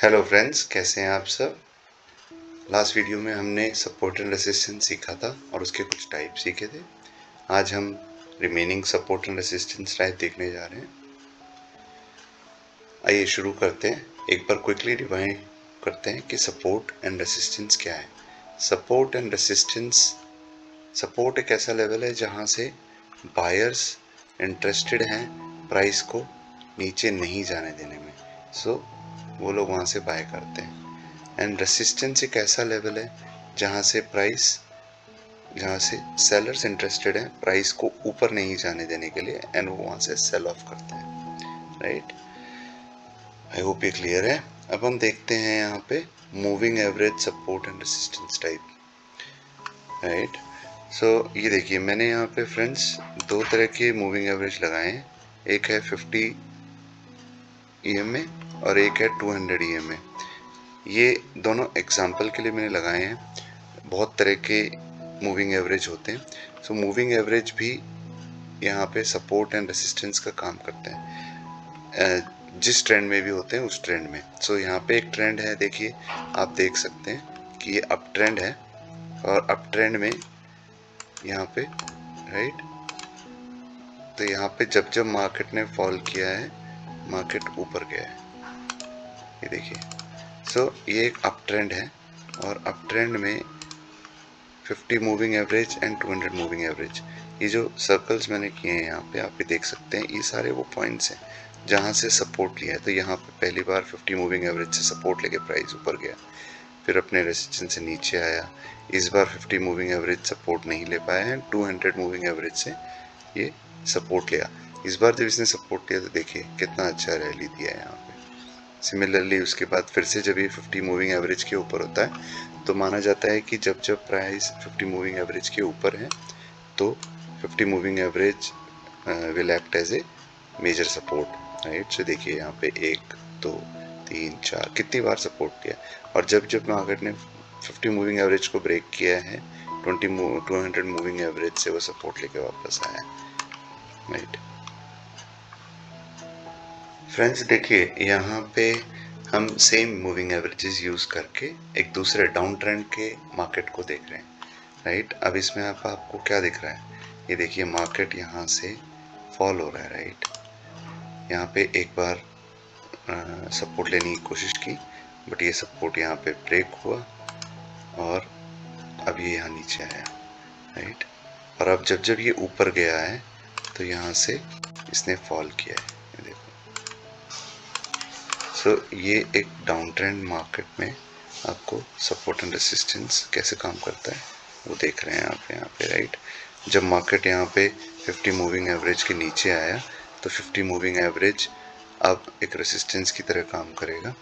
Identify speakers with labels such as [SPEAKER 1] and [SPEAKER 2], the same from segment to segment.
[SPEAKER 1] Hello friends, कैसे हैं आप सब। लास्ट वीडियो में हमने सपोर्ट एंड रेसिस्टेंस सीखा था और उसके कुछ टाइप सीखे थे। आज हम remaining support and resistance type देखने जा रहे हैं। आइए शुरू करते हैं। एक बार क्विकली डिफाइन करते हैं कि सपोर्ट एंड रेसिस्टेंस क्या है। सपोर्ट एंड रेसिस्टेंस, सपोर्ट एक ऐसा लेवल है जहां से बायर्स इंटरेस्टेड हैं प्राइस को नीचे नहीं जाने देने में, सो वो लोग वहां से बाय करते हैं। एंड रेसिस्टेंस एक ऐसा लेवल है जहां से सेलर्स इंटरेस्टेड हैं प्राइस को ऊपर नहीं जाने देने के लिए, एंड वो वहां से सेल ऑफ करते हैं। राइट, आई होप ये क्लियर है। अब हम देखते हैं यहाँ पे moving average support and resistance type. Right, so ये देखिए, मैंने यहाँ पे फ्रेंड्स दो तरह के मूविंग एवरेज लगाए हैं। एक है 50 EMA और एक है 200 EMA। ये दोनों एग्जाम्पल के लिए मैंने लगाए हैं। बहुत तरह के मूविंग एवरेज होते हैं। सो मूविंग एवरेज भी यहाँ पे सपोर्ट एंड रेसिस्टेंस का काम करते हैं, जिस ट्रेंड में भी होते हैं उस ट्रेंड में। सो यहाँ पे एक ट्रेंड है, देखिए आप देख सकते हैं कि ये अप ट्रेंड है, और अप ट्रेंड में यहाँ पे, राइट, तो यहाँ पे जब जब मार्केट ने फॉल किया है मार्केट ऊपर गया है, ये देखिए। सो ये एक अप ट्रेंड है, और अप ट्रेंड में 50 moving average and 200 moving average, ये जो सर्कल्स मैंने किए हैं यहाँ पे आप भी देख सकते हैं, ये सारे वो पॉइंट्स हैं जहाँ से सपोर्ट लिया है। तो यहाँ पे पहली बार 50 मूविंग एवरेज से सपोर्ट लेके प्राइस ऊपर गया, फिर अपने रेजिस्टेंस से नीचे आया। इस बार 50 मूविंग एवरेज सपोर्ट नहीं ले पाया है, 200 मूविंग एवरेज से ये सपोर्ट लिया। इस बार जब इसने सपोर्ट लिया तो देखिए कितना अच्छा रैली दिया है यहाँ पे। सिमिलरली उसके बाद फिर से जब ये 50 मूविंग एवरेज के ऊपर होता है तो माना जाता है कि जब जब प्राइस 50 मूविंग एवरेज के ऊपर है तो 50 moving average will act as a major support. Right, so देखिए यहाँ पे 1 2 3 4 कितनी बार सपोर्ट किया, और जब जब मार्केट ने 50 मूविंग एवरेज को ब्रेक किया है 200 मूविंग एवरेज से वो सपोर्ट लेके वापस आया। राइट फ्रेंड्स, देखिए यहाँ पे हम सेम मूविंग एवरेजेस यूज करके एक दूसरे डाउन ट्रेंड के मार्केट को देख रहे हैं। राइट, अब इसमें आपको क्या दिख रहा है, ये देखिए मार्केट यहाँ से फॉल हो रहा है। राइट, यहाँ पे एक बार सपोर्ट लेने की कोशिश की, बट ये सपोर्ट यहाँ पे ब्रेक हुआ और अब ये यहाँ नीचे आया। राइट, और अब जब जब ये ऊपर गया है तो यहाँ से इसने फॉल किया है, ये देखो। सो ये एक डाउन ट्रेंड मार्केट में आपको सपोर्ट एंड रेसिस्टेंस कैसे काम करता है वो देख रहे हैं आप यहाँ पे। राइट, जब मार्केट यहाँ पे 50 मूविंग एवरेज के नीचे आया तो 50 मूविंग एवरेज अब एक रेसिस्टेंस की तरह काम करेगा,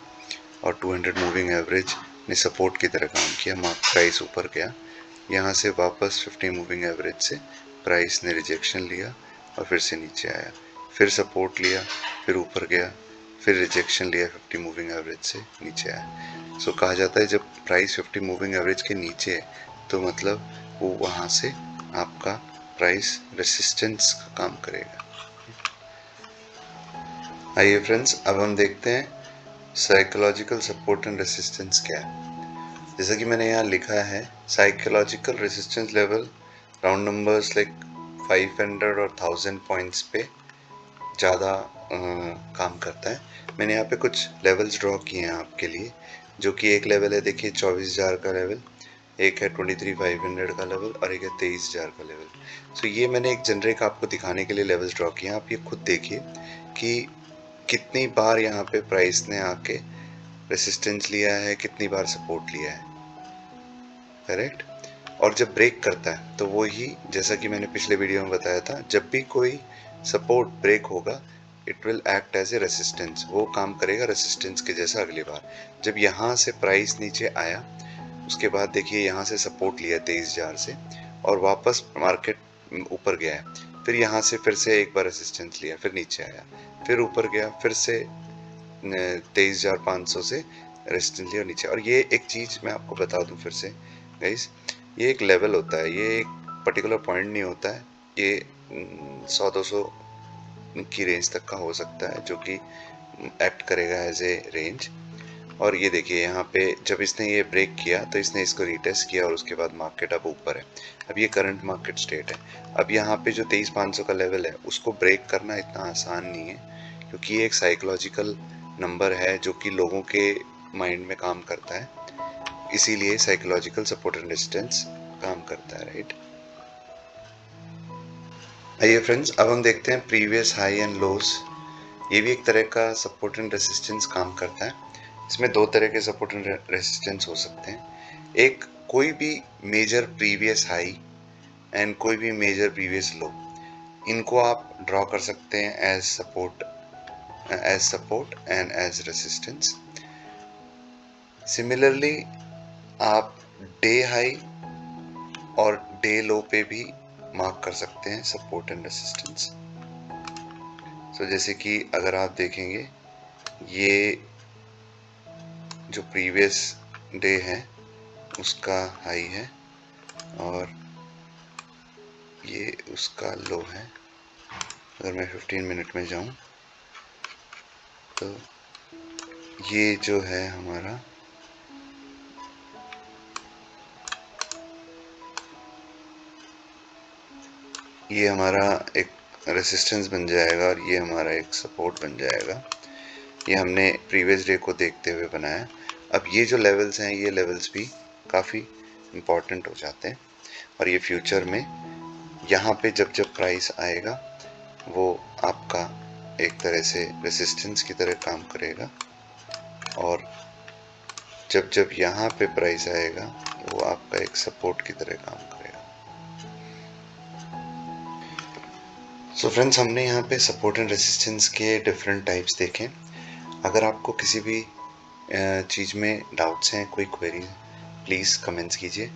[SPEAKER 1] और 200 मूविंग एवरेज ने सपोर्ट की तरह काम किया। प्राइस ऊपर गया, यहाँ से वापस 50 मूविंग एवरेज से प्राइस ने रिजेक्शन लिया और फिर से नीचे आया, फिर सपोर्ट लिया, फिर ऊपर गया, फिर रिजेक्शन लिया 50 मूविंग एवरेज से नीचे आया। सो कहा जाता है जब प्राइस 50 मूविंग एवरेज के नीचे है तो मतलब वो वहाँ से आपका प्राइस रेसिस्टेंस का काम करेगा। आइए फ्रेंड्स, अब हम देखते हैं साइकोलॉजिकल सपोर्ट एंड रेसिस्टेंस क्या है। जैसा कि मैंने यहाँ लिखा है, psychological resistance level round numbers like 500 और 1000 पॉइंट्स पे ज़्यादा काम करता है। मैंने यहाँ पे कुछ लेवल्स ड्रॉ किए हैं आपके लिए, जो कि एक लेवल है देखिए 24,000 का लेवल, एक है 23,500 का लेवल, और एक है 23,000 का लेवल। सो ये मैंने एक जनरिक आपको दिखाने के लिए लेवल्स ड्रॉ किए हैं। आप ये खुद देखिए कि कितनी बार यहाँ पे प्राइस ने आके रेसिस्टेंस लिया है, कितनी बार सपोर्ट लिया है। करेक्ट, और जब ब्रेक करता है तो वो ही, जैसा कि मैंने पिछले वीडियो में बताया था, जब भी कोई सपोर्ट ब्रेक होगा it will act as a resistance, वो काम करेगा रेसिस्टेंस के जैसा अगली बार। जब यहाँ से प्राइस नीचे आया उसके बाद देखिए यहाँ से सपोर्ट लिया 23,000 से और वापस मार्केट ऊपर गया है, फिर यहाँ से फिर से एक बार रेसिस्टेंस लिया, फिर नीचे आया, फिर ऊपर गया, फिर से 23,500 से रेजिस्टेंस लिया नीचे। और ये एक चीज़ मैं आपको बता दूं फिर से गाइस, ये एक लेवल होता है, ये एक पर्टिकुलर पॉइंट नहीं होता है। ये 100-200 की रेंज तक का हो सकता है जो कि एक्ट करेगा एज ए रेंज। और ये देखिए यहाँ पे जब इसने ये ब्रेक किया तो इसने इसको रीटेस्ट किया और उसके बाद मार्केट अब ऊपर है। अब ये करंट मार्केट स्टेट है। अब यहाँ पे जो 23,500 का लेवल है उसको ब्रेक करना इतना आसान नहीं है, क्योंकि ये एक साइकोलॉजिकल नंबर है जो कि लोगों के माइंड में काम करता है, इसीलिए साइकोलॉजिकल सपोर्ट एंड रेजिस्टेंस काम करता है, राइट। आइए फ्रेंड्स, अब हम देखते हैं प्रीवियस हाई एंड लोस। ये भी एक तरह का सपोर्ट एंड रेजिस्टेंस काम करता है। इसमें दो तरह के सपोर्ट एंड रेजिस्टेंस हो सकते हैं। एक, कोई भी मेजर प्रीवियस हाई एंड कोई भी मेजर प्रीवियस लो, इनको आप ड्रॉ कर सकते हैं as support and as resistance. Similarly आप डे हाई और डे लो पे भी मार्क कर सकते हैं सपोर्ट एंड रेजिस्टेंस। तो जैसे कि अगर आप देखेंगे, ये जो प्रीवियस डे है उसका हाई है और ये उसका लो है। अगर मैं 15 मिनट में जाऊं तो ये जो है हमारा, ये हमारा एक रेसिस्टेंस बन जाएगा और ये हमारा एक सपोर्ट बन जाएगा। ये हमने प्रीवियस डे को देखते हुए बनाया। अब ये जो लेवल्स हैं, ये लेवल्स भी काफ़ी इम्पॉर्टेंट हो जाते हैं और ये फ्यूचर में यहाँ पे जब जब प्राइस आएगा वो आपका एक तरह से रेसिस्टेंस की तरह काम करेगा, और जब जब यहाँ पे प्राइस आएगा वो आपका एक सपोर्ट की तरह काम करेगा। सो फ्रेंड्स, हमने यहाँ पे सपोर्ट एंड रेसिस्टेंस के डिफरेंट टाइप्स देखे। अगर आपको किसी भी चीज़ में डाउट्स हैं, कोई क्वेरी, प्लीज़ कमेंट्स कीजिए।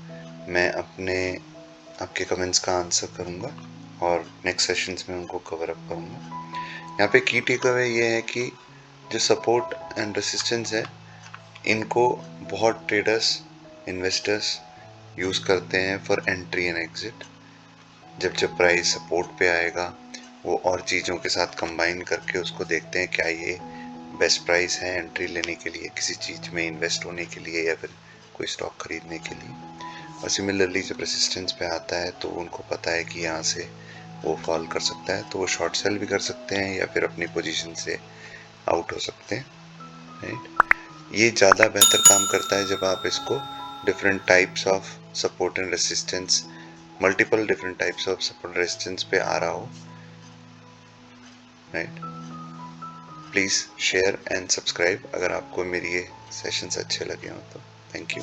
[SPEAKER 1] मैं आपके कमेंट्स का आंसर करूँगा और नेक्स्ट सेशंस में उनको कवर अप करूँगा। यहाँ पे की टेक अवे ये है कि जो सपोर्ट एंड रेसिस्टेंस है, इनको बहुत ट्रेडर्स, इन्वेस्टर्स यूज़ करते हैं फॉर एंट्री एंड एग्जिट। जब जब प्राइस सपोर्ट पे आएगा वो और चीज़ों के साथ कंबाइन करके उसको देखते हैं क्या ये बेस्ट प्राइस है एंट्री लेने के लिए, किसी चीज़ में इन्वेस्ट होने के लिए या फिर कोई स्टॉक खरीदने के लिए। और सिमिलरली जब रेसिस्टेंस पे आता है तो उनको पता है कि यहाँ से वो फॉल कर सकता है, तो वो शॉर्ट सेल भी कर सकते हैं या फिर अपनी पोजीशन से आउट हो सकते हैं, राइट। ये ज़्यादा बेहतर काम करता है जब आप इसको different types of support and resistance, multiple different types of support resistance पे आ रहा हो, right. Please share and subscribe अगर आपको मेरी ये सेशंस अच्छे लगे हों तो। Thank you.